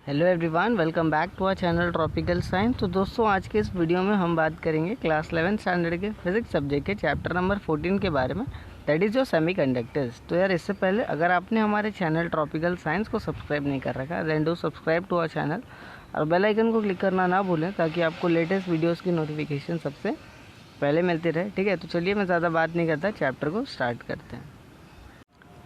Hello everyone, welcome back to our channel Tropical Science. तो दोस्तों, आज के इस वीडियो में हम बात करेंगे क्लास 11 स्टैंडर्ड के फिजिक्स सब्जेक्ट के चैप्टर नंबर 14 के बारे में, दैट इज़ योर सेमीकंडक्टर्स। तो यार, इससे पहले अगर आपने हमारे चैनल ट्रॉपिकल साइंस को सब्सक्राइब नहीं कर रखा then do subscribe to our channel और बेल आइकन को क्लिक करना ना भूलें ताकि आपको लेटेस्ट वीडियोज़ की नोटिफिकेशन सबसे पहले मिलती रहे। ठीक है, तो चलिए मैं ज़्यादा बात नहीं करता, चैप्टर को स्टार्ट करते हैं।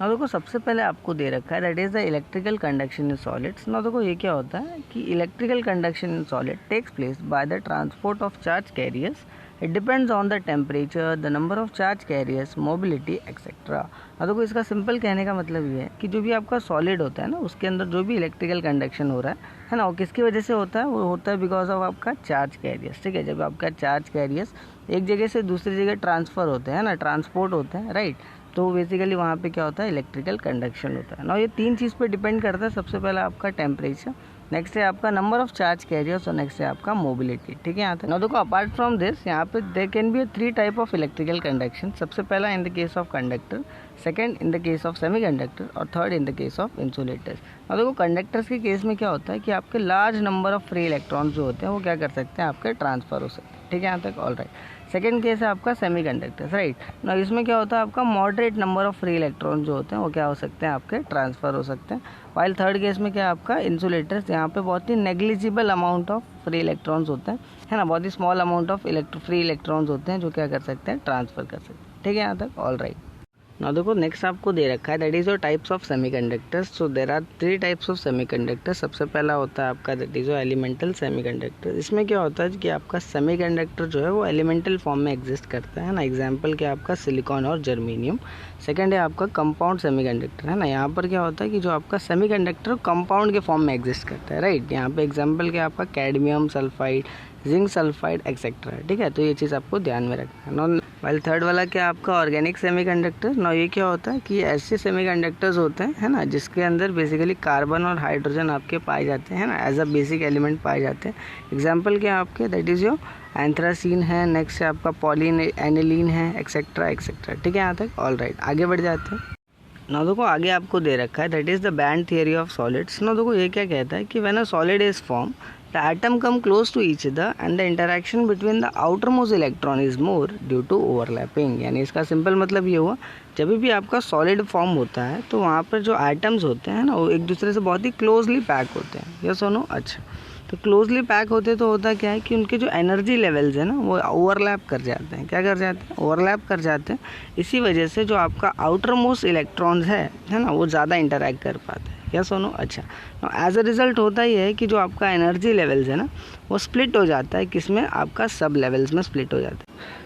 ना देखो, सबसे पहले आपको दे रखा है that is the electrical conduction in solids. ना देखो, ये क्या होता है कि electrical conduction in solid takes place by the transport of charge carriers. It depends on the temperature, the number of charge carriers, mobility etcetera. ना देखो, इसका सिंपल कहने का मतलब ये है कि जो भी आपका सॉलिड होता है ना, उसके अंदर जो भी इलेक्ट्रिकल कंडक्शन हो रहा है ना, वो किसकी वजह से होता है? वो होता है बिकॉज ऑफ आपका चार्ज कैरियर्स। ठीक है, जब आपका चार्ज कैरियर्स एक जगह से दूसरी जगह ट्रांसफ़र होते हैं ना, ट्रांसपोर्ट होते हैं, राइट, तो बेसिकली वहाँ पे क्या होता है? इलेक्ट्रिकल कंडक्शन होता है ना। ये तीन चीज़ पे डिपेंड करता है। सबसे पहला आपका टेम्परेचर, नेक्स्ट है आपका नंबर ऑफ चार्ज कैरियर्स और नेक्स्ट है आपका मोबिलिटी। ठीक है, यहाँ तक। ना देखो, अपार्ट फ्रॉम दिस यहाँ पे there can be 3 type of electrical conduction. सबसे पहला in the case of conductor, second in the case of semiconductor और third in the case of insulators. ना देखो, कंडक्टर्स के केस में क्या होता है कि आपके large number of free electrons जो होते हैं वो क्या कर सकते हैं? आपके ट्रांसफ़र हो सकते हैं। ठीक है, यहाँ तक ऑल राइट। सेकेंड केस है आपका सेमीकंडक्टर्स, राइट ना। इसमें क्या होता है? आपका moderate number of free electron जो होते हैं वो क्या हो सकते हैं? आपके ट्रांसफ़र हो सकते हैं। वाइल थर्ड केस में क्या है आपका? इंसुलेटर्स। यहाँ पे बहुत ही negligible amount of free electrons होते हैं, है ना, बहुत ही small amount of free electrons होते हैं जो क्या कर सकते हैं? ट्रांसफ़र कर सकते हैं। ठीक है, यहाँ तक ऑल राइट। ना देखो, नेक्स्ट आपको दे रखा है that is your types of semiconductors. So there are 3 types of semiconductors. सबसे पहला होता है आपका that is your elemental semiconductor. इसमें क्या होता है कि आपका सेमीकंडक्टर जो है वो एलिमेंटल फॉर्म में एग्जिस्ट करता है ना। एग्जांपल क्या आपका? सिलिकॉन और जर्मेनियम। सेकंड है आपका कंपाउंड सेमीकंडक्टर, है ना। यहाँ पर क्या होता है कि जो आपका सेमीकंडक्टर कंपाउंड के फॉर्म में एग्जिस्ट करता है, राइट। यहाँ पे एग्जाम्पल क्या आपका? Cadmium sulphide, zinc sulphide etcetera. ठीक है, तो ये चीज़ आपको ध्यान में रखना है। वाइल थर्ड वाला क्या आपका? Organic semiconductor. ना ये क्या होता है कि ऐसे सेमीकंडक्टर्स होते हैं, है ना, जिसके अंदर बेसिकली कार्बन और हाइड्रोजन आपके पाए जाते हैं ना, एज अ बेसिक एलिमेंट पाए जाते हैं। एग्जांपल क्या आपके? दैट इज़ योर एंथ्रासीन है, नेक्स्ट है आपका पॉलीन एनिलीन है एक्सेट्रा एक्सेट्रा। ठीक है, यहाँ तक ऑल राइट। आगे बढ़ जाते हैं। ना देखो, आगे आपको दे रखा है that is the band theory of solids. ना देखो, ये क्या कहता है कि when a solid is form the atom come close to each other and the interaction between the outermost electron is more due to overlapping। यानी इसका simple मतलब ये हुआ, जब भी आपका सॉलिड फॉर्म होता है तो वहाँ पर जो एटम्स होते हैं ना, वो एक दूसरे से बहुत ही क्लोजली पैक होते हैं। ये सुनो, अच्छा, तो क्लोजली पैक होते तो होता क्या है कि उनके जो एनर्जी लेवल्स हैं ना वो ओवरलैप कर जाते हैं। क्या कर जाते हैं? ओवरलैप कर जाते हैं। इसी वजह से जो आपका आउटर मोस्ट इलेक्ट्रॉन्स है ना, वो ज़्यादा इंटरैक्ट कर पाते हैं। या सुनो, अच्छा, एज अ रिज़ल्ट होता ही है कि जो आपका एनर्जी लेवल्स है ना वो स्प्लिट हो जाता है। किस में? आपका सब लेवल्स में स्प्लिट हो जाता है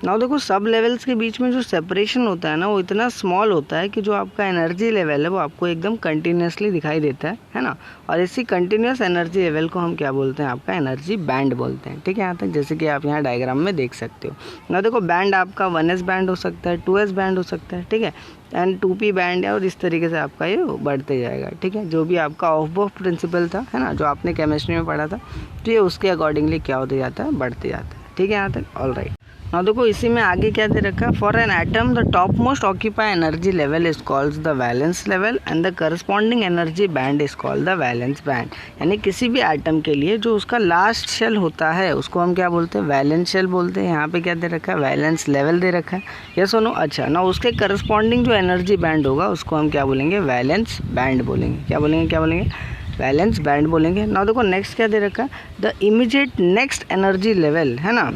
ना। देखो, सब लेवल्स के बीच में जो सेपरेशन होता है ना वो इतना स्मॉल होता है कि जो आपका एनर्जी लेवल है वो आपको एकदम कंटिन्यूसली दिखाई देता है ना। और इसी कंटिन्यूस एनर्जी लेवल को हम क्या बोलते हैं? आपका एनर्जी बैंड बोलते हैं। ठीक है, यहाँ तक, जैसे कि आप यहाँ डायग्राम में देख सकते हो ना। देखो, बैंड आपका 1s बैंड हो सकता है, 2s बैंड हो सकता है, ठीक है, एंड 2p बैंड है, और इस तरीके से आपका ये बढ़ते जाएगा। ठीक है, जो भी आपका ऑफ-बोफ प्रिंसिपल था, है ना, जो आपने केमिस्ट्री में पढ़ा था, तो ये उसके अकॉर्डिंगली क्या होते जाता है? बढ़ते जाता है। ठीक है, यहाँ तक ऑल राइट। ना देखो, इसी में आगे क्या दे रखा है? For an atom the top most occupy energy level is called the valence level and the corresponding energy band is called the valence band. यानी किसी भी एटम के लिए जो उसका लास्ट शेल होता है उसको हम क्या बोलते हैं? वैलेंस शेल बोलते हैं। यहाँ पे क्या दे रखा है? वैलेंस लेवल दे रखा है। ये सुनो, अच्छा ना, उसके करस्पॉन्डिंग जो एनर्जी बैंड होगा उसको हम क्या बोलेंगे? वैलेंस बैंड बोलेंगे। क्या बोलेंगे? क्या बोलेंगे? वैलेंस बैंड बोलेंगे। ना देखो, नेक्स्ट क्या दे रखा है? The immediate next energy level, है ना,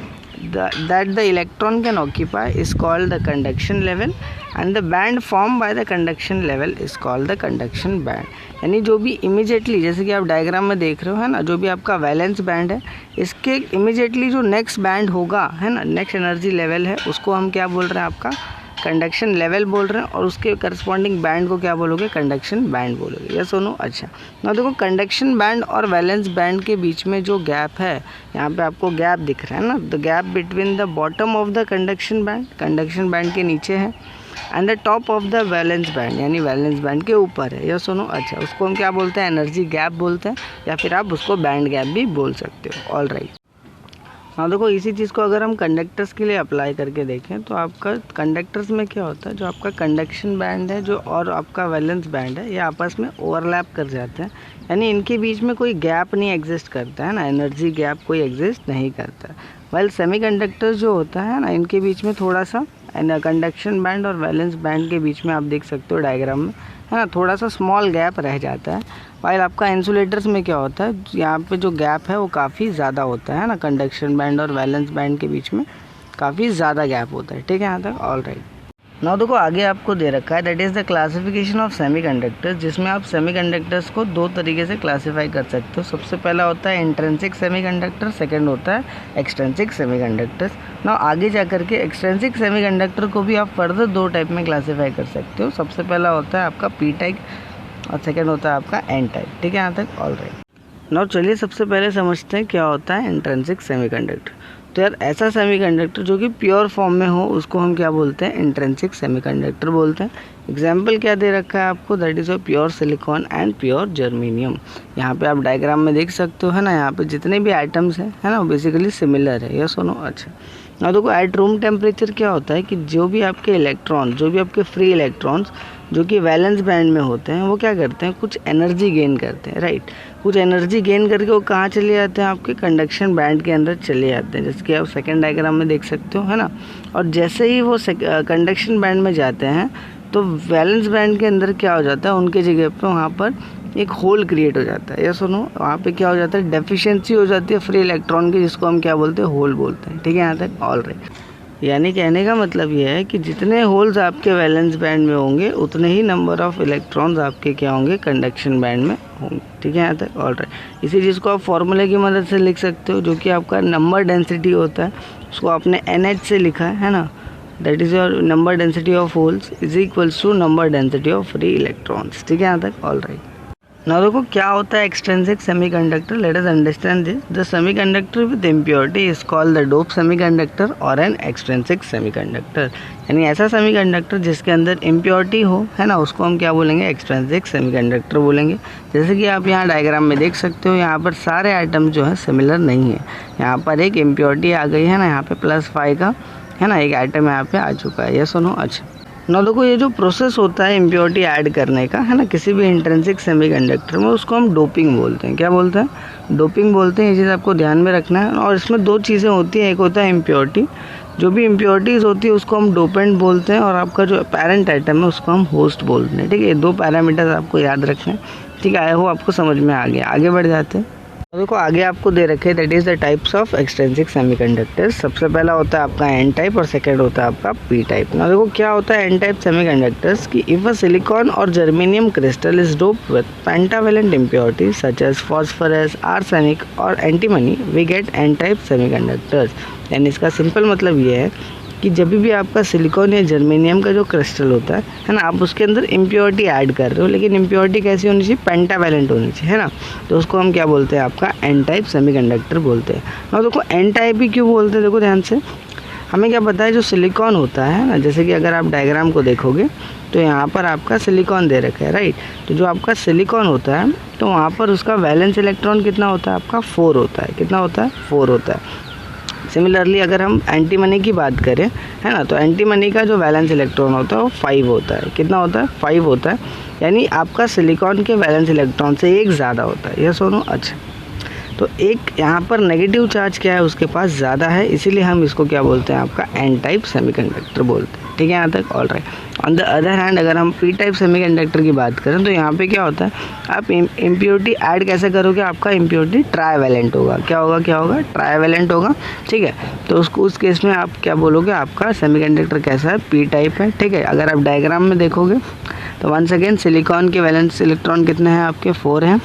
that the electron can occupy is called the conduction level and the band formed by the conduction level is called the conduction band। यानी जो भी इमीडिएटली, जैसे कि आप डायग्राम में देख रहे हो, है ना, जो भी आपका वैलेंस बैंड है इसके इमीडिएटली जो नेक्स्ट बैंड होगा, है ना, नेक्स्ट एनर्जी लेवल है, उसको हम क्या बोल रहे हैं? आपका कंडक्शन लेवल बोल रहे हैं, और उसके करस्पॉन्डिंग बैंड को क्या बोलोगे? कंडक्शन बैंड बोलोगे। ये सुनो, अच्छा ना, देखो, कंडक्शन बैंड और वैलेंस बैंड के बीच में जो गैप है, यहाँ पे आपको गैप दिख रहा है ना, the gap between the bottom of the conduction band के नीचे है, and the top of the valence band यानी वैलेंस बैंड के ऊपर है। ये सुनो, अच्छा, उसको हम क्या बोलते हैं? एनर्जी गैप बोलते हैं, या फिर आप उसको बैंड गैप भी बोल सकते हो। All right. हाँ देखो, इसी चीज़ को अगर हम कंडक्टर्स के लिए अप्लाई करके देखें तो आपका कंडक्टर्स में क्या होता है, जो आपका कंडक्शन बैंड है जो और आपका वैलेंस बैंड है, ये आपस में ओवरलैप कर जाते हैं, यानी इनके बीच में कोई गैप नहीं एग्जिस्ट करता है ना, एनर्जी गैप कोई एग्जिस्ट नहीं करता। वेल सेमीकंडक्टर्स जो होता है ना, इनके बीच में थोड़ा सा कंडक्शन बैंड और वैलेंस बैंड के बीच में आप देख सकते हो डायग्राम में, है ना, थोड़ा सा स्मॉल गैप रह जाता है। वाइल आपका इंसुलेटर्स में क्या होता है, यहाँ पे जो गैप है वो काफ़ी ज़्यादा होता है ना, कंडक्शन बैंड और वैलेंस बैंड के बीच में काफ़ी ज़्यादा गैप होता है। ठीक है यहाँ तक, ऑल राइट। नाउ देखो आगे आपको दे रखा है that is the classification of semiconductors, जिसमें आप सेमीकंडक्टर्स को दो तरीके से क्लासीफाई कर सकते हो। सबसे पहला होता है इंट्रिंसिक सेमीकंडक्टर, सेकंड होता है एक्सट्रिंसिक सेमीकंडक्टर्स। नाउ आगे जा करके एक्सट्रिंसिक सेमीकंडक्टर को भी आप फर्दर दो टाइप में क्लासीफाई कर सकते हो। सबसे पहला होता है आपका पी टाइप और सेकेंड होता है आपका एन टाइप। ठीक है यहाँ तक, ऑल राइट। नाउ चलिए सबसे पहले समझते हैं क्या होता है इंट्रिंसिक सेमीकंडक्टर। तो यार ऐसा सेमीकंडक्टर जो कि प्योर फॉर्म में हो उसको हम क्या बोलते हैं, इंट्रिंसिक सेमीकंडक्टर बोलते हैं। एग्जाम्पल क्या दे रखा है आपको, that is a pure silicon and pure germanium. यहाँ पे आप डायग्राम में देख सकते हो, है ना, यहाँ पे जितने भी आइटम्स हैं, है ना, बेसिकली सिमिलर है। यस सुनो, अच्छा। ना देखो एट रूम टेम्परेचर क्या होता है कि जो भी आपके इलेक्ट्रॉन, जो भी आपके फ्री इलेक्ट्रॉन्स जो कि वैलेंस बैंड में होते हैं, वो क्या करते हैं, कुछ एनर्जी गेन करते हैं, राइट। कुछ एनर्जी गेन करके वो कहाँ चले जाते हैं, आपके कंडक्शन बैंड के अंदर चले जाते हैं, जैसे कि आप सेकंड डायग्राम में देख सकते हो, है ना। और जैसे ही वो कंडक्शन बैंड में जाते हैं तो वैलेंस बैंड के अंदर क्या हो जाता है, उनके जगह पे वहाँ पर एक होल क्रिएट हो जाता है। ये सुनो, वहाँ पे क्या हो जाता है, डेफिशिएंसी हो जाती है फ्री इलेक्ट्रॉन की, जिसको हम क्या बोलते हैं, होल बोलते हैं। ठीक है यहाँ तक, ऑल राइट। यानी कहने का मतलब ये है कि जितने होल्स आपके वैलेंस बैंड में होंगे उतने ही नंबर ऑफ इलेक्ट्रॉन्स आपके क्या होंगे, कंडक्शन बैंड में होंगे। ठीक है यहाँ तक, ऑल राइट। इसी चीज़ को आप फॉर्मूले की मदद से लिख सकते हो, जो कि आपका नंबर डेंसिटी होता है, उसको आपने NH से लिखा है ना, that is your number density of holes is equals to number density of free electrons. ठीक है यहाँ तक, ऑल राइट। नाउ देखो क्या होता है extrinsic semiconductor, let us understand this. The semiconductor with impurity is called the dope semiconductor और N extrinsic semiconductor. यानी ऐसा सेमीकंडक्टर जिसके अंदर इम्प्योरिटी हो, है ना, उसको हम क्या बोलेंगे, एक्सट्रिंसिक सेमीकंडक्टर बोलेंगे। जैसे कि आप यहाँ डायग्राम में देख सकते हो, यहाँ पर सारे आइटम जो है सिमिलर नहीं है। यहाँ पर एक इम्प्योरिटी आ गई है ना, यहाँ पे +5 का, है ना, एक आइटम यहाँ पे आ चुका है। ये सुनो, अच्छा। ना देखो ये जो प्रोसेस होता है इम्प्योरिटी ऐड करने का, है ना, किसी भी इंट्रिंसिक सेमीकंडक्टर में, उसको हम डोपिंग बोलते हैं। क्या बोलते हैं, डोपिंग बोलते हैं। ये चीज़ आपको ध्यान में रखना है। और इसमें दो चीज़ें होती हैं, एक होता है इम्प्योरिटी, जो भी इम्प्योरिटीज़ होती है उसको हम डोपेंट बोलते हैं, और आपका जो पेरेंट आइटम है उसको हम होस्ट बोलते हैं। ठीक है, ये दो पैरामीटर्स आपको याद रखना है। ठीक है, आई होप आपको समझ में आ गया। आगे बढ़ जाते हैं। देखो आगे आपको दे रखे that is the types of extrinsic semiconductors. सबसे पहला होता है आपका एन टाइप और सेकंड होता है आपका पी टाइप। ना देखो क्या होता है एन टाइप सेमीकंडक्टर्स की, इफ अ सिलिकॉन और germanium crystal is doped with pentavalent impurities such as phosphorus, arsenic और antimony, we get N type semiconductors. यानी इसका सिंपल मतलब ये है कि जब भी आपका सिलिकॉन या जर्मेनियम का जो क्रिस्टल होता है ना, आप उसके अंदर इम्प्योरिटी ऐड कर रहे हो, लेकिन इम्प्योरिटी कैसी होनी चाहिए, पेंटावेलेंट होनी चाहिए, है ना, तो उसको हम क्या बोलते हैं, आपका एन टाइप सेमीकंडक्टर बोलते हैं। और देखो एन टाइप ही क्यों बोलते हैं, देखो ध्यान से, हमें क्या पता है, जो सिलिकॉन होता है ना, जैसे कि अगर आप डायग्राम को देखोगे तो यहाँ पर आपका सिलिकॉन दे रखा है, राइट। तो जो आपका सिलिकॉन होता है तो वहाँ पर उसका वैलेंस इलेक्ट्रॉन कितना होता है, आपका 4 होता है। कितना होता है, 4 होता है। सिमिलरली अगर हम एंटीमनी की बात करें, है ना, तो एंटीमनी का जो वैलेंस इलेक्ट्रॉन होता है वो 5 होता है। कितना होता है, 5 होता है। यानी आपका सिलिकॉन के वैलेंस इलेक्ट्रॉन से एक ज़्यादा होता है। ये सुनो, अच्छा। तो एक यहाँ पर नेगेटिव चार्ज क्या है, उसके पास ज़्यादा है, इसीलिए हम इसको क्या बोलते हैं, आपका एन टाइप सेमीकंडक्टर बोलते हैं। ठीक है यहाँ तक, all right. On the other hand अगर हम पी टाइप सेमीकंडक्टर की बात करें तो यहाँ पे क्या होता है, आप इम्प्योरिटी ऐड कैसे करोगे, आपका इम्प्योरिटी ट्राईवैलेंट होगा। क्या होगा, क्या होगा, ट्राईवैलेंट होगा। ठीक है, तो उसको उस केस में आप क्या बोलोगे, आपका सेमीकंडक्टर कैसा है, पी टाइप है। ठीक है, अगर आप डायग्राम में देखोगे तो वंस अगेन सिलिकॉन के वैलेंस इलेक्ट्रॉन कितने हैं, आपके 4 हैं।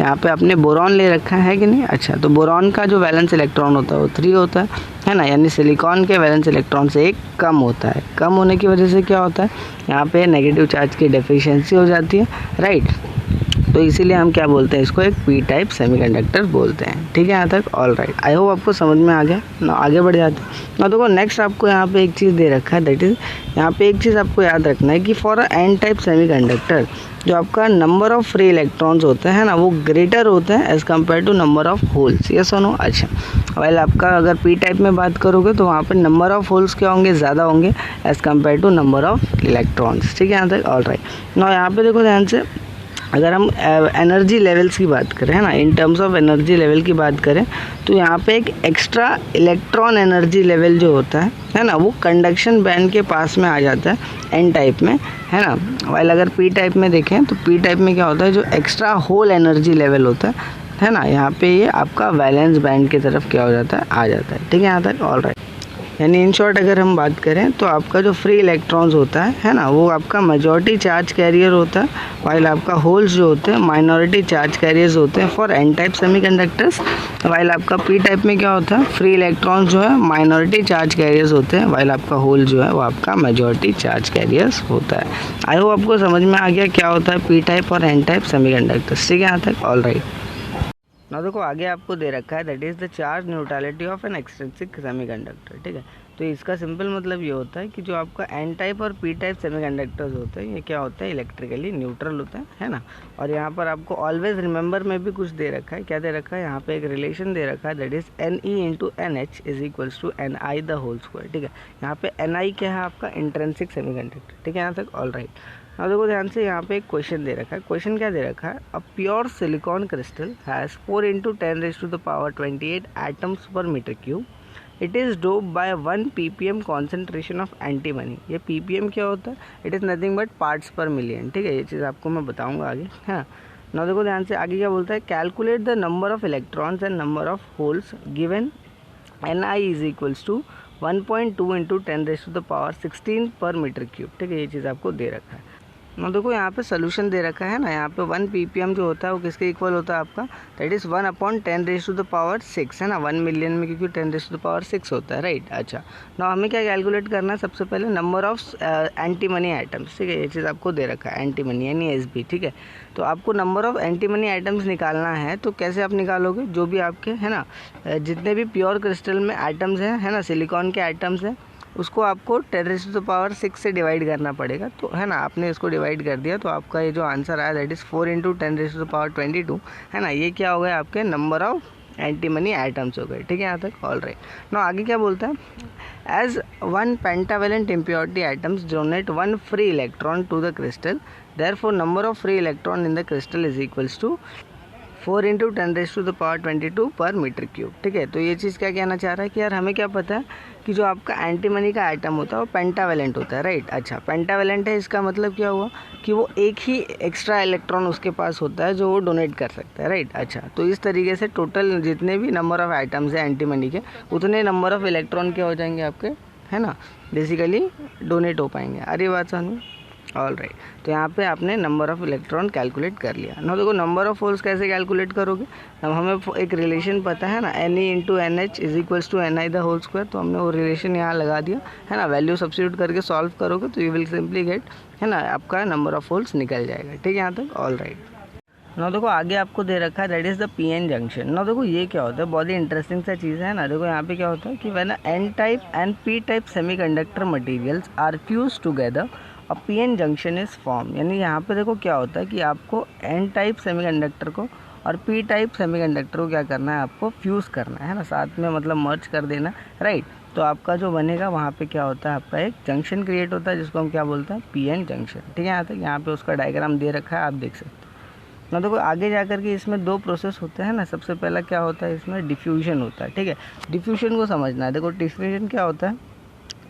यहाँ पे आपने बोरॉन ले रखा है कि नहीं, अच्छा, तो बोरॉन का जो वैलेंस इलेक्ट्रॉन होता है वो 3 होता है ना, यानी सिलिकॉन के वैलेंस इलेक्ट्रॉन से एक कम होता है। कम होने की वजह से क्या होता है, यहाँ पे नेगेटिव चार्ज की डेफिशिएंसी हो जाती है, राइट। तो इसीलिए हम क्या बोलते हैं, इसको एक पी टाइप सेमीकंडक्टर बोलते हैं। ठीक है यहाँ तक, ऑल राइट। आई होप आपको समझ में आ गया ना। आगे बढ़ जाते हैं ना। देखो नेक्स्ट आपको यहाँ पे एक चीज़ दे रखा है, दैट इज़ यहाँ पे एक चीज़ आपको याद रखना है कि for a N type semiconductor जो आपका नंबर ऑफ फ्री इलेक्ट्रॉन्स होते हैं ना वो ग्रेटर होते हैं as compare to number of holes. ये सुनो। अच्छा, वेल आपका अगर पी टाइप में बात करोगे तो वहाँ पर नंबर ऑफ होल्स क्या होंगे, ज़्यादा होंगे as compare to number of electrons. ठीक है यहाँ तक, ऑल राइट। ना यहाँ पे देखो ध्यान से, अगर हम एनर्जी लेवल्स की बात करें है ना, in terms of energy level की बात करें तो यहाँ पे एक एक्स्ट्रा इलेक्ट्रॉन एनर्जी लेवल जो होता है ना, वो कंडक्शन बैंड के पास में आ जाता है एन टाइप में, है ना। वाइल अगर पी टाइप में देखें तो पी टाइप में क्या होता है, जो एक्स्ट्रा होल एनर्जी लेवल होता है ना, यहाँ पे ये आपका वैलेंस बैंड की तरफ क्या हो जाता है, आ जाता है। ठीक है यहाँ तक, ऑल राइट। यानी इन शॉर्ट अगर हम बात करें तो आपका जो फ्री इलेक्ट्रॉन्स होता है ना, वो आपका मेजॉरिटी चार्ज कैरियर होता है, वाइल आपका होल्स जो होते हैं माइनॉरिटी चार्ज कैरियर्स होते हैं for N type semiconductors. While आपका पी टाइप में क्या होता है, फ्री इलेक्ट्रॉन्स जो है माइनॉरिटी चार्ज कैरियर्स होते हैं, वाइल आपका होल जो है वो आपका मेजॉरिटी चार्ज कैरियर्स होता है। आई होप आपको समझ में आ गया क्या होता है पी टाइप और एन टाइप सेमीकंडक्टर्स। ठीक है यहाँ तक, ऑल राइट। ना देखो आगे आपको दे रखा है that is the charge neutrality of an extrinsic semiconductor. ठीक है, तो इसका सिंपल मतलब ये होता है कि जो आपका एन टाइप और पी टाइप सेमीकंडक्टर्स होते हैं ये क्या होता है, इलेक्ट्रिकली न्यूट्रल होता है ना। और यहाँ पर आपको ऑलवेज रिमेंबर में भी कुछ दे रखा है, क्या दे रखा है, यहाँ पे एक रिलेशन दे रखा है that is N E into N H is equals to N I the hole square. ठीक है, यहाँ पे एन आई क्या है, आपका इंट्रिंसिक सेमीकंडक्टर। ठीक है यहाँ तक, ऑल राइट। अब देखो ध्यान से, यहाँ पे एक क्वेश्चन दे रखा है। क्वेश्चन क्या दे रखा है, a pure silicon crystal has 4 × 10⁻28 atoms per metre cube. It is doped by 1 ppm concentration of antimony. ये ppm क्या होता है, it is nothing but parts per million. ठीक है, ये चीज़ आपको मैं बताऊंगा आगे। हाँ ना, देखो ध्यान से आगे क्या बोलता है, calculate the number of electrons and number of holes given ni is equals to 1.2 × 10⁻16 पर मीटर क्यूब। ठीक है, ये चीज़ आपको दे रखा है ना। देखो यहाँ पे सोल्यूशन दे रखा है ना, यहाँ पे 1 ppm जो होता है वो किसके इक्वल होता है, आपका दैट इज़ 1/10⁻6 है ना, 1 मिलियन में क्योंकि 10⁻6 होता है, राइट। अच्छा, ना हमें क्या कैलकुलेट करना है, सबसे पहले नंबर ऑफ एंटीमनी आइटम्स। ठीक है, ये चीज़ आपको दे रखा है, एंटीमनी यानी एसबी। ठीक है, तो आपको नंबर ऑफ एंटीमनी आइटम्स निकालना है, तो कैसे आप निकालोगे, जो भी आपके है ना जितने भी प्योर क्रिस्टल में आइटम्स हैं है ना, सिलिकॉन के आइटम्स हैं, उसको आपको 10⁻6 से डिवाइड करना पड़ेगा। तो है ना, आपने इसको डिवाइड कर दिया तो आपका ये जो आंसर आया दैट इज़ 4 × 10⁻22 है ना, ये क्या हो गया, आपके नंबर ऑफ एंटीमनी आइटम्स हो गए। ठीक है यहाँ तक, ऑल राइट। ना आगे क्या बोलता है, as 1 pentavalent impurity items donate 1 free electron to the crystal, therefore number of free electron in the crystal is equals to 4 × 10⁻22 पर मीटर क्यूब। ठीक है, तो ये चीज़ क्या कहना चाह रहा है कि यार हमें क्या पता है कि जो आपका एंटीमनी का आइटम होता है वो पेंटावेलेंट होता है, राइट। अच्छा, पेंटावेलेंट है, इसका मतलब क्या हुआ कि वो एक ही एक्स्ट्रा इलेक्ट्रॉन उसके पास होता है जो वो डोनेट कर सकता है, राइट। अच्छा, तो इस तरीके से टोटल जितने भी नंबर ऑफ आइटम्स हैं एंटीमनी के, उतने नंबर ऑफ इलेक्ट्रॉन क्या हो जाएंगे आपके, है ना, बेसिकली डोनेट हो पाएंगे। अरे बात समझ, ऑल राइट। तो यहाँ पे आपने नंबर ऑफ इलेक्ट्रॉन कैलकुलेट कर लिया ना। देखो नंबर ऑफ होल्स कैसे कैलकुलेट करोगे, अब हमें एक रिलेशन पता है ना, N E into N H is equals to N I the hole square, तो हमने वो रिलेशन यहाँ लगा दिया है ना। वैल्यू सब्स्टिट्यूट करके सॉल्व करोगे तो यू विल सिंपली गेट, है ना, आपका नंबर ऑफ होल्स निकल जाएगा। ठीक है यहाँ तक, ऑल राइट। ना देखो आगे आपको दे रखा है that is the P N junction. ना देखो ये क्या होता है, बहुत ही इंटरेस्टिंग सा चीज़ है ना। देखो यहाँ पे क्या होता है कि when N type and P type semiconductor materials are fused together a P N junction is form. यानी यहाँ पे देखो क्या होता है कि आपको एन टाइप सेमीकंडक्टर को और पी टाइप सेमीकंडक्टर को क्या करना है, आपको फ्यूज़ करना है ना, साथ में मतलब मर्ज कर देना, राइट। तो आपका जो बनेगा वहाँ पे क्या होता है, आपका एक जंक्शन क्रिएट होता है जिसको हम क्या बोलते हैं, पी एन जंक्शन। ठीक है यहाँ तक, यहाँ पे उसका डायग्राम दे रखा है, आप देख सकते हो ना। देखो आगे जा कर के इसमें 2 प्रोसेस होते हैं ना। सबसे पहला क्या होता है, इसमें डिफ्यूजन होता है। ठीक है, डिफ्यूजन को समझना है। देखो डिफ्यूजन क्या होता है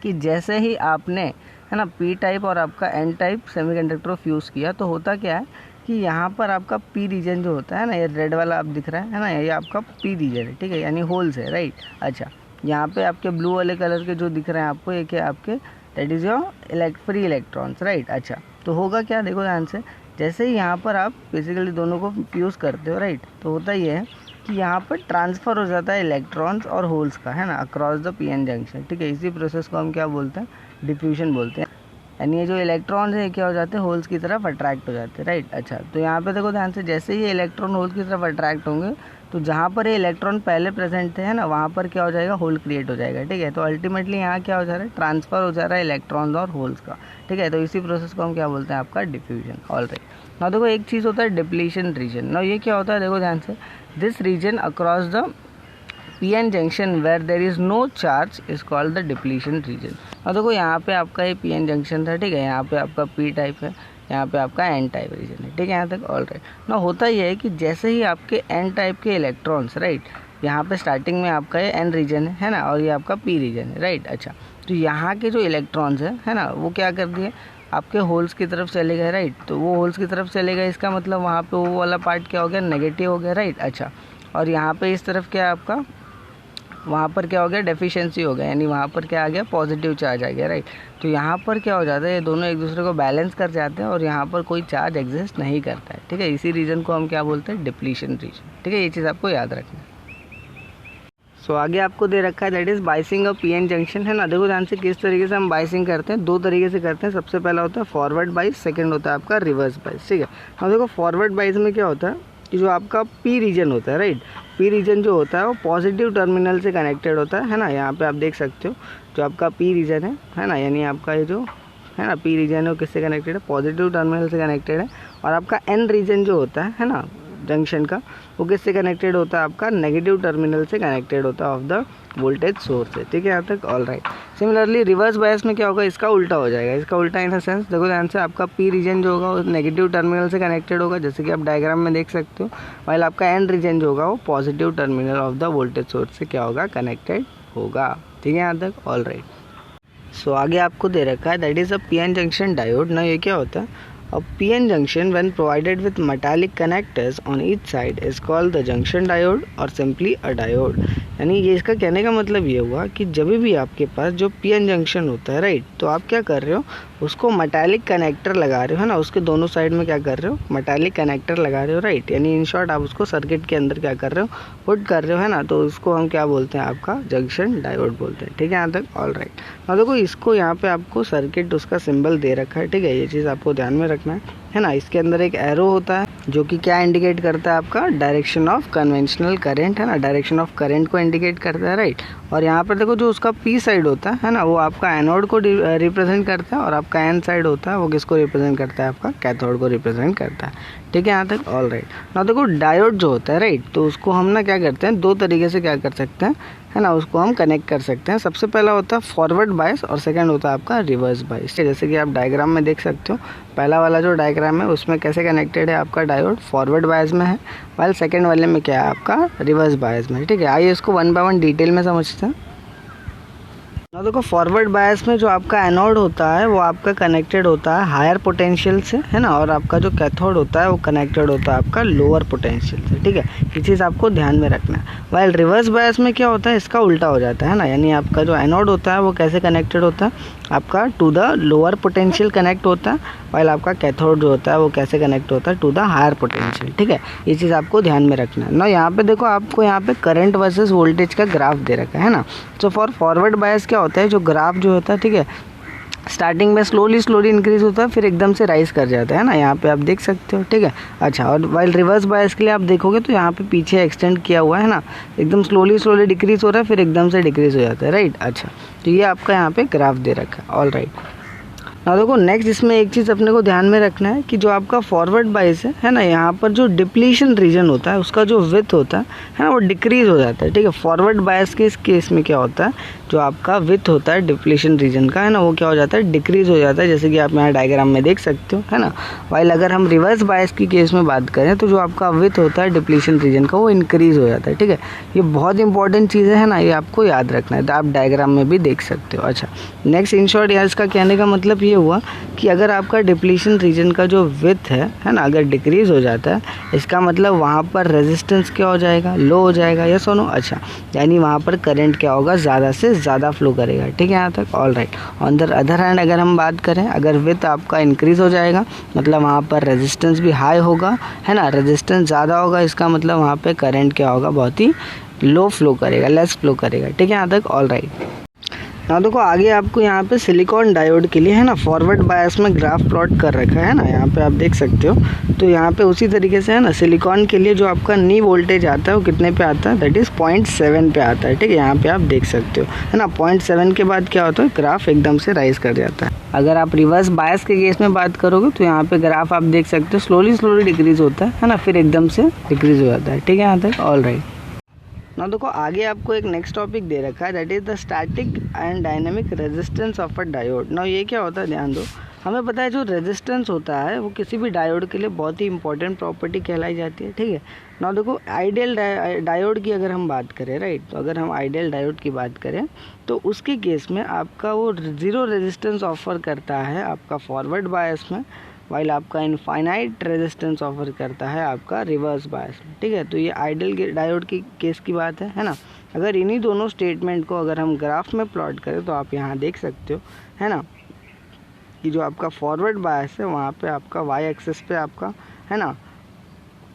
कि जैसे ही आपने है ना पी टाइप और आपका एन टाइप सेमीकंडक्टर को फ्यूज़ किया तो होता क्या है कि यहाँ पर आपका पी रीजन जो होता है ना, ये रेड वाला आप दिख रहा है ना, ये आपका पी रीजन है। ठीक है, यानी होल्स है, राइट। अच्छा, यहाँ पे आपके ब्लू वाले कलर के जो दिख रहे हैं आपको, ये क्या आपके that is your free electrons, right. अच्छा, तो होगा क्या, देखो ध्यान से, जैसे ही यहाँ पर आप बेसिकली दोनों को फ्यूज़ करते हो, राइट, तो होता ये है कि यहाँ पर ट्रांसफ़र हो जाता है इलेक्ट्रॉन्स और होल्स का, है ना, across the P N junction. ठीक है, इसी प्रोसेस को हम क्या बोलते हैं, डिफ्यूजन बोलते हैं। यानी ये जो इलेक्ट्रॉन्स है क्या हो जाते हैं, होल्स की तरफ अट्रैक्ट हो जाते हैं, राइट। अच्छा, तो यहाँ पे देखो ध्यान से, जैसे ही इलेक्ट्रॉन होल्स की तरफ अट्रैक्ट होंगे तो जहाँ पर ये इलेक्ट्रॉन पहले प्रेजेंट थे है ना, वहाँ पर क्या हो जाएगा, होल क्रिएट हो जाएगा, ठीक है। तो अल्टीमेटली यहाँ क्या हो जा रहा है, ट्रांसफ़र हो जा रहा है इलेक्ट्रॉन्स और होल्स का, ठीक है। तो इसी प्रोसेस को हम क्या बोलते हैं, आपका डिफ्यूजन। ऑलराइट, ना देखो एक चीज़ होता है डिप्लीशन रीजन। ना ये क्या होता है, देखो ध्यान से, this region across the PN junction where there is no charge is called the depletion region. और देखो यहाँ पे आपका ये पीएन जंक्शन था, ठीक है, यहाँ पे आपका पी टाइप है, यहाँ पे आपका एन टाइप रीजन है, ठीक है, यहाँ तक ऑलराइट। ना होता ये है कि जैसे ही आपके एन टाइप के इलेक्ट्रॉन्स, राइट, यहाँ पे स्टार्टिंग में आपका ये एन रीजन है ना, और ये आपका पी रीजन है, राइट। अच्छा, तो यहाँ के जो इलेक्ट्रॉन्स है ना, वो क्या कर दिए, आपके होल्स की तरफ चले गए, राइट। तो वो होल्स की तरफ चले गए, इसका मतलब वहाँ पे वो वाला पार्ट क्या हो गया, नेगेटिव हो गया, राइट। अच्छा, और यहाँ पे इस तरफ क्या है आपका, वहाँ पर क्या हो गया, डेफिशिएंसी हो गया, यानी वहाँ पर क्या आ गया, पॉजिटिव चार्ज आ गया, राइट। तो यहाँ पर क्या हो जाता है, ये दोनों एक दूसरे को बैलेंस कर जाते हैं और यहाँ पर कोई चार्ज एग्जिस्ट नहीं करता है, ठीक है। इसी रीजन को हम क्या बोलते हैं, डिप्लीशन रीजन, ठीक है। ये चीज़ आपको याद रखना है। सो आगे आपको दे रखा है that is biasing of PN junction, है ना। देखो ध्यान से किस तरीके से हम बाइसिंग करते हैं, दो तरीके से करते हैं। सबसे पहला होता है फॉरवर्ड बाइस, सेकंड होता है आपका रिवर्स बाइस, ठीक है। अब देखो फॉरवर्ड बाइस में क्या होता है कि जो आपका पी रीजन होता है, राइट, पी रीजन जो होता है वो पॉजिटिव टर्मिनल से कनेक्टेड होता है ना। यहाँ पे आप देख सकते हो जो आपका पी रीजन है ना, यानी आपका ये जो है ना पी रीजन है वो किससे कनेक्टेड है, पॉजिटिव टर्मिनल से कनेक्टेड है। और आपका एन रीजन जो होता है ना जंक्शन का, वो किससे कनेक्टेड होता है, आपका नेगेटिव टर्मिनल से कनेक्टेड होता है ऑफ द वोल्टेज सोर्स है, ठीक है, यहाँ तक ऑलराइट। सिमिलरली रिवर्स बायस में क्या होगा, इसका उल्टा हो जाएगा। इसका उल्टा इन द सेंस, देखो ध्यान से, आपका पी रीजन जो होगा वो नेगेटिव टर्मिनल से कनेक्टेड होगा, जैसे कि आप डायग्राम में देख सकते हो। वाइल आपका एन रीजन जो होगा वो positive terminal of the voltage source से क्या होगा, कनेक्टेड होगा, ठीक है, यहाँ तक ऑलराइट। सो आगे आपको दे रखा है that is a PN junction diode. ना ये क्या होता है, a PN junction when provided with metallic connectors on each side is called the junction diode or simply a diode। यानी ये इसका कहने का मतलब ये हुआ कि जब भी आपके पास जो PN जंक्शन होता है, राइट, तो आप क्या कर रहे हो, उसको मेटालिक कनेक्टर लगा रहे हो, है ना, उसके दोनों साइड में क्या कर रहे हो, मेटालिक कनेक्टर लगा रहे हो, राइट। यानी इन शॉर्ट आप उसको सर्किट के अंदर क्या कर रहे हो, पुट कर रहे हो, है ना। तो उसको हम क्या बोलते हैं, आपका जंक्शन डायोड बोलते हैं, ठीक है, यहाँ तक ऑलराइट। अब देखो इसको यहाँ पे आपको सर्किट उसका सिंबल दे रखा है, ठीक है, ये चीज़ आपको ध्यान में रखना है ना। इसके अंदर एक एरो होता है जो कि क्या इंडिकेट करता है, आपका डायरेक्शन ऑफ कन्वेंशनल करंट, है ना, डायरेक्शन ऑफ करंट को इंडिकेट करता है, राइट। और यहाँ पर देखो जो उसका पी साइड होता है ना, वो आपका एनोड को रिप्रेजेंट करता है, और आपका एन साइड होता है वो किसको रिप्रेजेंट करता है, आपका कैथोड को रिप्रेजेंट करता है, ठीक है, यहाँ तक ऑलराइट। ना देखो डायोड जो होता है, राइट, तो उसको हम ना क्या करते हैं, दो तरीके से क्या कर सकते हैं, है ना, उसको हम कनेक्ट कर सकते हैं। सबसे पहला होता है फॉरवर्ड बायस और सेकंड होता है आपका रिवर्स बायस। जैसे कि आप डायग्राम में देख सकते हो, पहला वाला जो डायग्राम है उसमें कैसे कनेक्टेड है, आपका डायोड फॉरवर्ड बायस में है, वाइल सेकंड वाले में क्या है, आपका रिवर्स बायस में, ठीक है। आइए इसको वन बाय वन डिटेल में समझते हैं। ना देखो फॉरवर्ड बायस में जो आपका एनोड होता है वो आपका कनेक्टेड होता है हायर पोटेंशियल से, है ना, और आपका जो कैथोड होता है वो कनेक्टेड होता है आपका लोअर पोटेंशियल से, ठीक है। ये चीज़ आपको ध्यान में रखना है। वाइल रिवर्स बायस में क्या होता है, इसका उल्टा हो जाता है ना, यानी आपका जो एनोड होता है वो कैसे कनेक्टेड होता है, आपका to the lower potential connect होता है, वाइल आपका कैथोड जो होता है वो कैसे कनेक्ट होता है, टू द हायर पोटेंशियल, ठीक है। ये चीज़ आपको ध्यान में रखना है ना। यहाँ पे देखो आपको यहाँ पे करंट वर्सेस वोल्टेज का ग्राफ दे रखा है ना। तो फॉर फॉरवर्ड बायस क्या होता है, जो ग्राफ जो होता है, ठीक है, स्टार्टिंग में स्लोली इंक्रीज होता है, फिर एकदम से राइज कर जाता है ना, यहाँ पे आप देख सकते हो, ठीक है। अच्छा, और वाइल रिवर्स बायस के लिए आप देखोगे तो यहाँ पे पीछे एक्सटेंड किया हुआ है ना, एकदम स्लोली डिक्रीज हो रहा है, फिर एकदम से डिक्रीज हो जाता है, राइट। अच्छा, तो ये आपका यहाँ पे ग्राफ दे रखा है, ऑल राइट। ना देखो नेक्स्ट इसमें एक चीज़ अपने को ध्यान में रखना है कि जो आपका फॉरवर्ड बायस है ना, यहाँ पर जो डिप्लीशन रीजन होता है उसका जो विथ होता है ना, वो डिक्रीज हो जाता है, ठीक है। फॉरवर्ड बायस के इस केस में क्या होता है, जो आपका विथ होता है डिप्लीशन रीजन का, है ना, वो क्या हो जाता है, डिक्रीज हो जाता है, जैसे कि आप यहाँ डायग्राम में देख सकते हो, है ना। वाइल अगर हम रिवर्स बायस की केस में बात करें तो जो आपका विथ होता है डिप्लीशन रीजन का वो इंक्रीज हो जाता है, ठीक है। ये बहुत इंपॉर्टेंट चीज़ है ना, ये आपको याद रखना है, तो आप डायग्राम में भी देख सकते हो। अच्छा, नेक्स्ट इन शॉर्ट यार इसका कहने का मतलब ये हुआ कि अगर आपका डिप्लीशन रीजन का जो विथ है ना, अगर डिक्रीज हो जाता है, इसका मतलब वहाँ पर रेजिस्टेंस क्या हो जाएगा, लो हो जाएगा, या सुनो। अच्छा, यानी वहाँ पर करंट क्या होगा, ज़्यादा से ज़्यादा फ्लो करेगा, ठीक है, यहाँ तक all right. On the other hand अगर हम बात करें, अगर विथ आपका इंक्रीज हो जाएगा मतलब वहाँ पर रेजिस्टेंस भी हाई होगा, है ना, रेजिस्टेंस ज़्यादा होगा, इसका मतलब वहाँ पर करंट क्या होगा, बहुत ही लो फ्लो करेगा, लेस फ्लो करेगा, ठीक है, यहाँ तक ऑल राइट। ना देखो आगे आपको यहाँ पे सिलिकॉन डायोड के लिए है ना फॉरवर्ड बायस में ग्राफ प्लॉट कर रखा है ना, यहाँ पे आप देख सकते हो। तो यहाँ पे उसी तरीके से है ना सिलिकॉन के लिए जो आपका नी वोल्टेज आता है वो कितने पे आता है, दैट इज़ 0.7 पे आता है। ठीक है, यहाँ पे आप देख सकते हो है ना। 0.7 के बाद क्या होता है, ग्राफ एकदम से राइज कर जाता है। अगर आप रिवर्स बायस के केस में बात करोगे तो यहाँ पे ग्राफ आप देख सकते हो स्लोली डिक्रीज होता है ना, फिर एकदम से डिक्रीज हो जाता है। ठीक है, यहाँ तक ऑल राइट। ना देखो आगे आपको एक नेक्स्ट टॉपिक दे रखा है, that is the static and dynamic resistance of a diode. ना ये क्या होता है, ध्यान दो। हमें पता है जो रेजिस्टेंस होता है वो किसी भी डायोड के लिए बहुत ही इंपॉर्टेंट प्रॉपर्टी कहलाई जाती है। ठीक है ना, देखो आइडियल डायोड की अगर हम बात करें, राइट, तो अगर हम आइडियल डायोड की बात करें तो उसके केस में आपका वो ज़ीरो रेजिस्टेंस ऑफर करता है आपका फॉरवर्ड बायस में, वाइल आपका इनफाइनाइट रेजिस्टेंस ऑफर करता है आपका रिवर्स बायस में। ठीक है, तो ये आइडियल डायोड की केस की बात है ना। अगर इन्हीं दोनों स्टेटमेंट को अगर हम ग्राफ में प्लॉट करें तो आप यहाँ देख सकते हो है ना कि जो आपका फॉरवर्ड बायस है वहाँ पे आपका वाई एक्सिस पे आपका है ना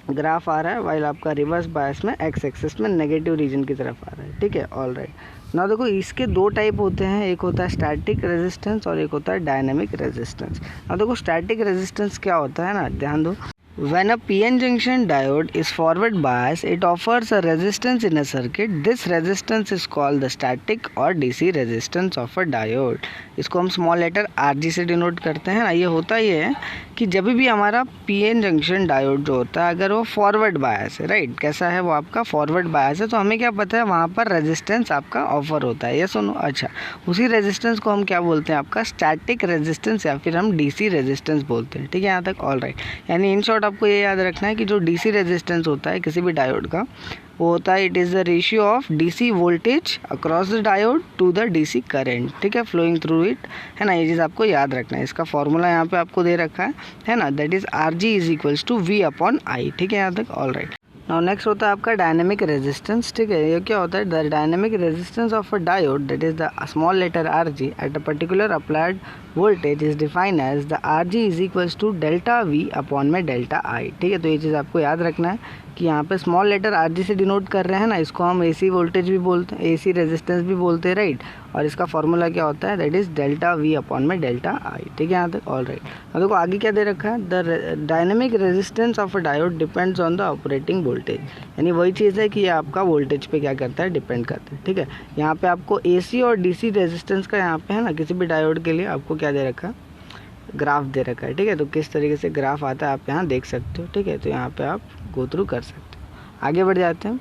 ग्राफ आ रहा है, वाइल आपका रिवर्स बायस में एक्स एक्सिस में नेगेटिव रीजन की तरफ आ रहा है। ठीक है, ऑल राइट। ना देखो इसके दो टाइप होते हैं, एक होता है स्टैटिक रेजिस्टेंस और एक होता है डायनेमिक रेजिस्टेंस। ना देखो स्टैटिक रेजिस्टेंस क्या होता है ना, ध्यान दो। When a PN junction diode is forward biased, it offers a resistance in a circuit. This resistance is called the static or DC resistance of a diode. इसको हम स्मॉल लेटर RG से denote करते हैं ना। ये होता ये है कि जब भी हमारा PN जंक्शन डायोड जो होता है अगर वो फॉरवर्ड बायस है, राइट, कैसा है वो आपका फॉरवर्ड बायस है, तो हमें क्या पता है वहाँ पर रेजिस्टेंस आपका ऑफर होता है। ये सुनो, अच्छा, उसी रेजिस्टेंस को हम क्या बोलते हैं, आपका स्टैटिक रेजिस्टेंस या फिर हम DC रेजिस्टेंस बोलते हैं। ठीक है, यहाँ तक ऑल राइट। यानी इन शॉर्ट आपको ये याद रखना है कि जो DC रेजिस्टेंस होता है किसी भी डायोड का वो होता है, it is the ratio of DC voltage across the diode two the DC current. ठीक है, फ्लोइंग थ्रू इट, है ना। ये चीज़ आपको याद रखना है। इसका फॉर्मूला यहाँ पे आपको दे रखा है ना, that is RG is equals to V upon I। ठीक है, यहाँ तक ऑल राइट। नाउ नेक्स्ट होता है आपका डायनेमिक रेजिस्टेंस। ठीक है, ये क्या होता है, the dynamic resistance of a diode that is the small letter RG at a particular applied voltage is defined as the RG is equals to delta V upon में डेल्टा I। ठीक है, तो ये चीज़ आपको याद रखना है कि यहाँ पे स्मॉल लेटर RG से डिनोट कर रहे हैं ना, इसको हम AC वोल्टेज भी बोलते हैं, AC रेजिस्टेंस भी बोलते हैं, राइट। और इसका फॉर्मूला क्या होता है, that is delta V upon में डेल्टा I। ठीक है, यहाँ तक ऑल राइट। अब देखो आगे क्या दे रखा है, the dynamic resistance of a diode depends on the operating voltage. यानी वही चीज़ है कि ये आपका वोल्टेज पे क्या करता है, डिपेंड करता है। ठीक है, यहाँ पे आपको AC और DC रेजिस्टेंस का यहाँ पे है ना किसी भी डायोड के लिए आपको क्या दे रखा है, ग्राफ दे रखा है। ठीक है, तो किस तरीके से ग्राफ आता है आप यहाँ देख सकते हो। ठीक है, तो यहाँ पे आप गो थ्रू कर सकते हो। आगे बढ़ जाते हैं।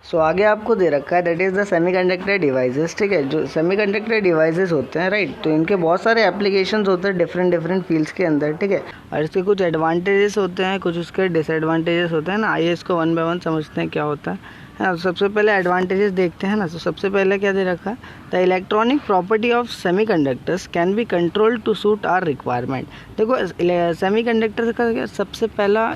सो आगे आपको दे रखा है that is the semiconductor devices. ठीक है, जो सेमीकंडक्टर डिवाइसेस होते हैं, राइट, तो इनके बहुत सारे एप्लीकेशंस होते हैं डिफरेंट फील्ड्स के अंदर। ठीक है, और इसके कुछ एडवांटेजेस होते हैं, कुछ उसके डिसएडवांटेजेस होते हैं ना। आइए इसको वन बाय वन समझते हैं क्या होता है ना। सबसे पहले एडवांटेजेस देखते हैं ना। तो सबसे पहले क्या दे रखा है, the electronic property of semiconductors can be controlled to suit our requirement. देखो सेमीकंडक्टर का सबसे पहला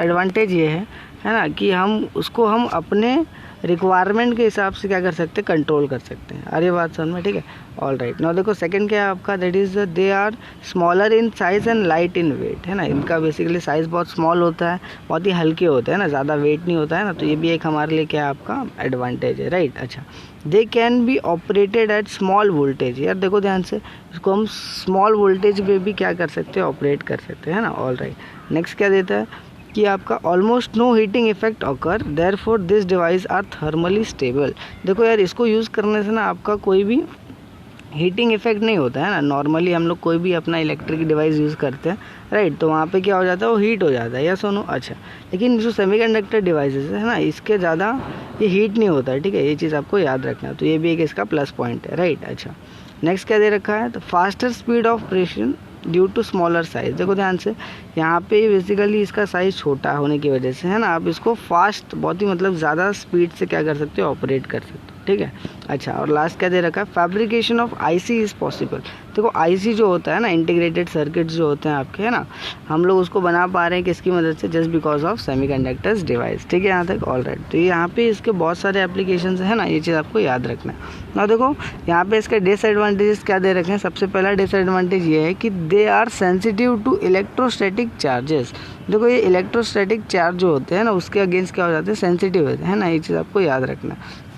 एडवांटेज ये है ना कि हम अपने रिक्वायरमेंट के हिसाब से क्या कर सकते हैं, कंट्रोल कर सकते हैं। अरे बात समझ में, ठीक है, ऑल राइट। नाउ देखो सेकंड क्या है आपका, that is they are smaller in size and light in weight, है ना। इनका बेसिकली साइज़ बहुत स्मॉल होता है, बहुत ही हल्के होते हैं ना, ज़्यादा वेट नहीं होता है ना, तो ये भी एक हमारे लिए क्या है आपका एडवांटेज है, राइट। अच्छा, they can be operated at small voltage. यार देखो ध्यान से, इसको हम स्मॉल वोल्टेज पे भी क्या कर सकते हैं, ऑपरेट कर सकते हैं ना, ऑल राइट। नेक्स्ट क्या देता है कि आपका almost no heating effect occur, therefore this device are thermally stable. देखो यार, इसको यूज़ करने से ना आपका कोई भी हीटिंग इफेक्ट नहीं होता है ना। नॉर्मली हम लोग कोई भी अपना इलेक्ट्रिक डिवाइस यूज़ करते हैं, राइट, तो वहाँ पे क्या हो जाता है, वो हीट हो जाता है, या सुनो। अच्छा, लेकिन जो सेमीकंडक्टर डिवाइसेस है ना, इसके ज़्यादा ये हीट नहीं होता है। ठीक है, ये चीज़ आपको याद रखना है, तो ये भी एक इसका प्लस पॉइंट है, राइट। अच्छा, नेक्स्ट क्या दे रखा है, तो faster speed of operation due to smaller size. देखो ध्यान से, यहाँ पे बेसिकली इसका साइज़ छोटा होने की वजह से है ना, आप इसको फास्ट बहुत ही मतलब ज़्यादा स्पीड से क्या कर सकते हो, ऑपरेट कर सकते हो। ठीक है, अच्छा, और लास्ट क्या दे रखा है, fabrication of IC is possible. देखो आईसी जो होता है ना, इंटीग्रेटेड सर्किट्स जो होते हैं आपके, है ना, हम लोग उसको बना पा रहे हैं किसकी मदद से, just because of semiconductors device. ठीक है, यहाँ तक ऑल राइट। तो यहाँ पे इसके बहुत सारे एप्लीकेशंस है ना, ये चीज़ आपको याद रखना है ना। देखो यहाँ पे इसके डिसएडवांटेजेस क्या दे रखे हैं। सबसे पहला डिसएडवांटेज ये है कि they are sensitive to electrostatic charges. देखो ये इलेक्ट्रोस्टैटिक चार्ज जो होते हैं ना, उसके अगेंस्ट क्या हो जाते हैं, सेंसिटिव होते हैं ना, ये चीज़ आपको याद रखना है।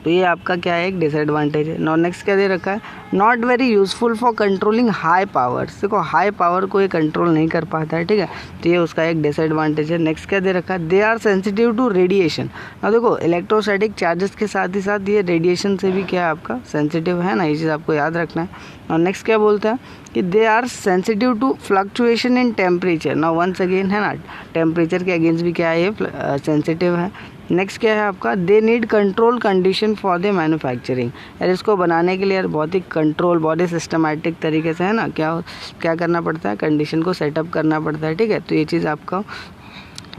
तो ये आपका क्या है, एक डिसएडवांटेज है। नॉट नेक्स्ट क्या दे रखा है, not very useful for controlling high powers. देखो हाई पावर को ये कंट्रोल नहीं कर पाता है, ठीक है, तो ये उसका एक डिसएडवांटेज है। नेक्स्ट क्या दे रखा है, they are sensitive to radiation. अब देखो इलेक्ट्रोस्टैटिक चार्जेस के साथ ही साथ ये रेडिएशन से भी क्या है आपका सेंसिटिव है ना, ये चीज़ आपको याद रखना है। और नेक्स्ट क्या बोलता है कि they are sensitive to fluctuation in temperature. ना वंस अगेन है ना, टेम्परेचर के अगेंस्ट भी क्या है ये सेंसिटिव है। नेक्स्ट क्या है आपका, they need control condition for the manufacturing. यार इसको बनाने के लिए यार बहुत ही कंट्रोल, बहुत ही सिस्टमेटिक तरीके से है ना क्या करना पड़ता है, कंडीशन को सेटअप करना पड़ता है, ठीक है, तो ये चीज़ आपको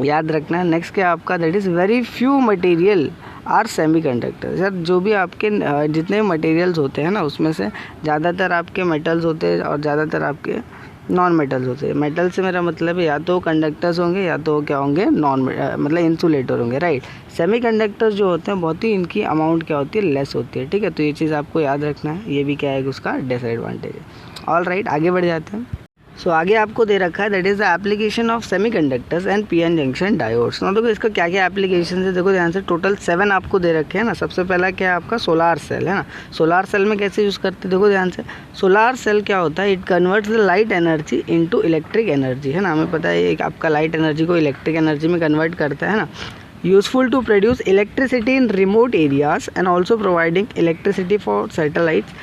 याद रखना है। नेक्स्ट क्या आपका, that is very few material are semiconductors. यार जो भी आपके जितने मटेरियल्स होते हैं ना उसमें से ज़्यादातर आपके मेटल्स होते हैं और ज़्यादातर आपके नॉन मेटल्स होते हैं। मेटल से मेरा मतलब है या तो कंडक्टर्स होंगे या तो क्या होंगे, मतलब इंसुलेटर होंगे, राइट। सेमीकंडक्टर्स जो होते हैं बहुत ही इनकी अमाउंट क्या होती है, लेस होती है, ठीक है, तो ये चीज़ आपको याद रखना है, ये भी क्या है उसका डिसएडवांटेज है। ऑल राइट, आगे बढ़ जाते हैं। सो आगे आपको दे रखा है that is the application of semiconductors and PN junction diodes. ना देखो इसका क्या क्या एप्लीकेशन है, देखो ध्यान से, टोटल 7 आपको दे रखे हैं ना। सबसे पहला क्या है आपका, सोलार सेल है ना। सोलार सेल में कैसे यूज़ करते हैं, देखो ध्यान से, सोलार सेल क्या होता है, it converts the light energy into electric energy, है ना। हमें पता है एक आपका लाइट एनर्जी को इलेक्ट्रिक एनर्जी में कन्वर्ट करता है ना। Useful to produce electricity in remote areas and also providing electricity for satellites,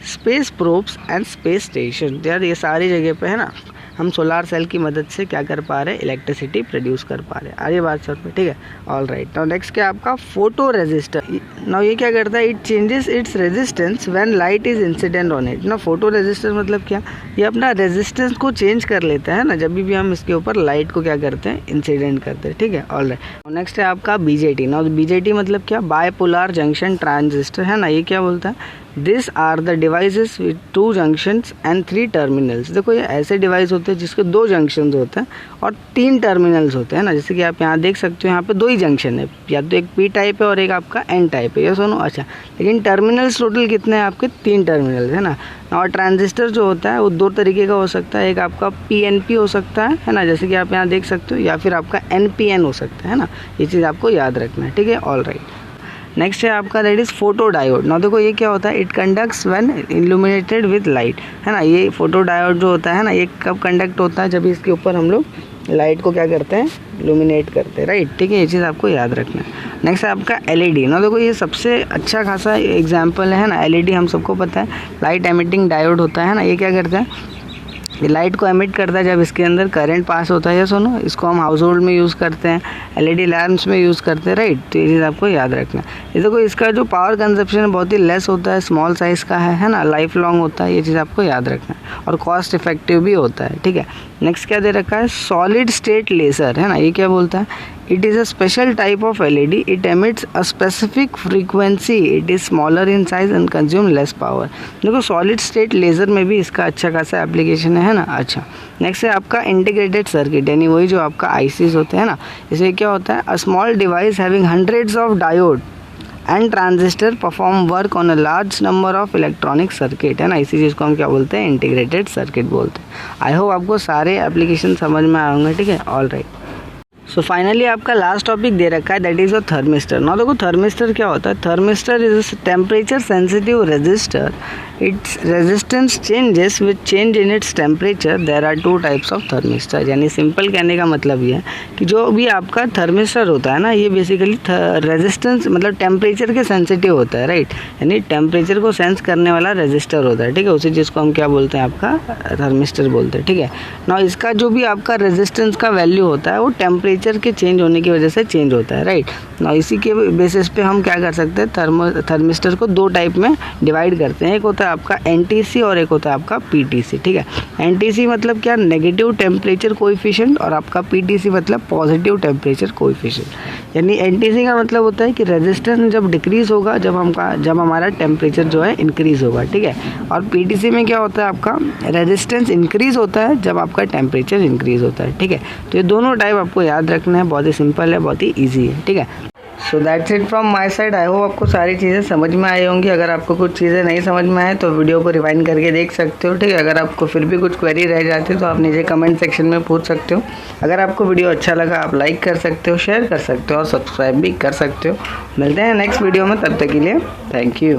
space probes and space station. यार ये सारी जगह पे है ना हम सोलार सेल की मदद से क्या कर पा रहे हैं, इलेक्ट्रिसिटी प्रोड्यूस कर पा रहे हैं। आगे बात सर पे, ठीक है, ऑल राइट। नाउ नेक्स्ट क्या आपका, फोटो रेजिस्टर। नाउ ये क्या करता है, it changes its resistance when light is incident on it. ना फोटो रेजिस्टर मतलब क्या, ये अपना रेजिस्टेंस को चेंज कर लेता है ना जब भी हम इसके ऊपर लाइट को क्या करते हैं, इंसिडेंट करते हैं, ठीक है, ऑल राइट। नेक्स्ट है आपका बीजेटी। नाउ बीजेटी मतलब क्या, बायपोलर जंक्शन ट्रांजिस्टर, है ना। ये क्या बोलता है, this are the devices with 2 junctions and 3 terminals. देखो ये ऐसे डिवाइस होते हैं जिसके 2 जंक्शंस होते हैं और 3 टर्मिनल्स होते हैं ना। जैसे कि आप यहाँ देख सकते हो, यहाँ पे 2 ही जंक्शन है, या तो एक पी टाइप है और एक आपका एन टाइप है, ये सुनो अच्छा। लेकिन टर्मिनल्स टोटल कितने हैं आपके, 3 टर्मिनल्स है ना। और ट्रांजिस्टर जो होता है वो 2 तरीके का हो सकता है, एक आपका पीएनपी हो सकता है ना, जैसे कि आप यहाँ देख सकते हो, या फिर आपका एनपीएन हो सकता है ना। ये चीज़ आपको याद रखना है, ठीक है, ऑल राइट। नेक्स्ट है आपका दैट इज़ फोटो डायोड। ना देखो ये क्या होता है, it conducts when illuminated with light, है ना। ये फोटो डायोड जो होता है ना, ये कब कंडक्ट होता है, जब इसके ऊपर हम लोग लाइट को क्या करते हैं, इल्यूमिनेट करते हैं, राइट, ठीक है, ये चीज़ आपको याद रखना है। नेक्स्ट है आपका एलईडी। ना देखो ये सबसे अच्छा खासा एग्जाम्पल है ना, एलईडी हम सबको पता है लाइट एमिटिंग डायोड होता है ना। ये क्या करता है, ये लाइट को एमिट करता है जब इसके अंदर करंट पास होता है, या सुनो, इसको हम हाउस होल्ड में यूज़ करते हैं, एलईडी लैम्प्स में यूज़ करते हैं, राइट, तो ये चीज़ आपको याद रखना है। ये देखो इसका जो पावर कंजप्शन बहुत ही लेस होता है, स्मॉल साइज़ का है ना, लाइफ लॉन्ग होता है, ये चीज़ आपको याद रखना है, और कॉस्ट इफेक्टिव भी होता है, ठीक है। नेक्स्ट क्या दे रखा है, सॉलिड स्टेट लेज़र, है ना। ये क्या बोलता है, it is a special type of LED, it emits a specific frequency, it is smaller in size and consume less power. देखो सॉलिड स्टेट लेज़र में भी इसका अच्छा खासा एप्लीकेशन है ना, अच्छा। नेक्स्ट है आपका इंटीग्रेटेड सर्किट, यानी वही जो आपका आईसीज होते हैं ना। इसमें क्या होता है, a small device having hundreds of diode and transistor perform work on a large number of electronic circuit, है ना। इसी चीज़ को हम क्या बोलते हैं, इंटीग्रेटेड सर्किट बोलते हैं। आई होप आपको सारे एप्लीकेशन समझ में आए होंगे, ठीक है, ऑल राइट। सो फाइनली आपका लास्ट टॉपिक दे रखा है, दैट इज़ अ थर्मिस्टर। ना देखो थर्मिस्टर क्या होता है, thermistor is temperature sensitive resistor, its resistance changes with change in its temperature, there are 2 types of thermistor. यानी सिंपल कहने का मतलब ये है कि जो भी आपका थर्मिस्टर होता है ना, ये बेसिकली रेजिस्टेंस मतलब टेम्परेचर के सेंसिटिव होता है, राइट, यानी टेम्परेचर को सेंस करने वाला रेजिस्टर होता है, ठीक है, उसी चीज़ को हम क्या बोलते हैं, आपका थर्मिस्टर बोलते हैं, ठीक है ना। इसका जो भी आपका रेजिस्टेंस का वैल्यू होता है वो टेम्परेचर के चेंज होने की वजह से चेंज होता है, राइट ना। इसी के बेसिस पे हम क्या कर सकते हैं, थर्मिस्टर को 2 टाइप में डिवाइड करते हैं, एक होता है आपका एनटीसी और एक होता है आपका पीटीसी, ठीक है। एनटीसी मतलब क्या, नेगेटिव टेम्परेचर कोएफिशिएंट, और आपका पीटीसी मतलब पॉजिटिव टेम्परेचर कोएफिशिएंट। यानी एनटीसी का मतलब होता है कि रेजिस्टेंस जब डिक्रीज होगा जब हमारा टेम्परेचर जो है इंक्रीज होगा, ठीक है। और पीटीसी में क्या होता है, आपका रेजिस्टेंस इंक्रीज होता है जब आपका टेम्परेचर इंक्रीज होता है, ठीक है। तो ये दोनों टाइप आपको याद रखना है, बहुत ही सिंपल है, बहुत ही ईजी है, ठीक है। So that's it from my side. I hope आपको सारी चीज़ें समझ में आई होंगी। अगर आपको कुछ चीज़ें नहीं समझ में आए तो वीडियो को रिवाइंड करके देख सकते हो, ठीक है। अगर आपको फिर भी कुछ क्वेरी रह जाती है तो आप नीचे कमेंट सेक्शन में पूछ सकते हो। अगर आपको वीडियो अच्छा लगा आप लाइक कर सकते हो, शेयर कर सकते हो, और सब्सक्राइब भी कर सकते हो। मिलते हैं नेक्स्ट वीडियो में, तब तक के लिए थैंक यू।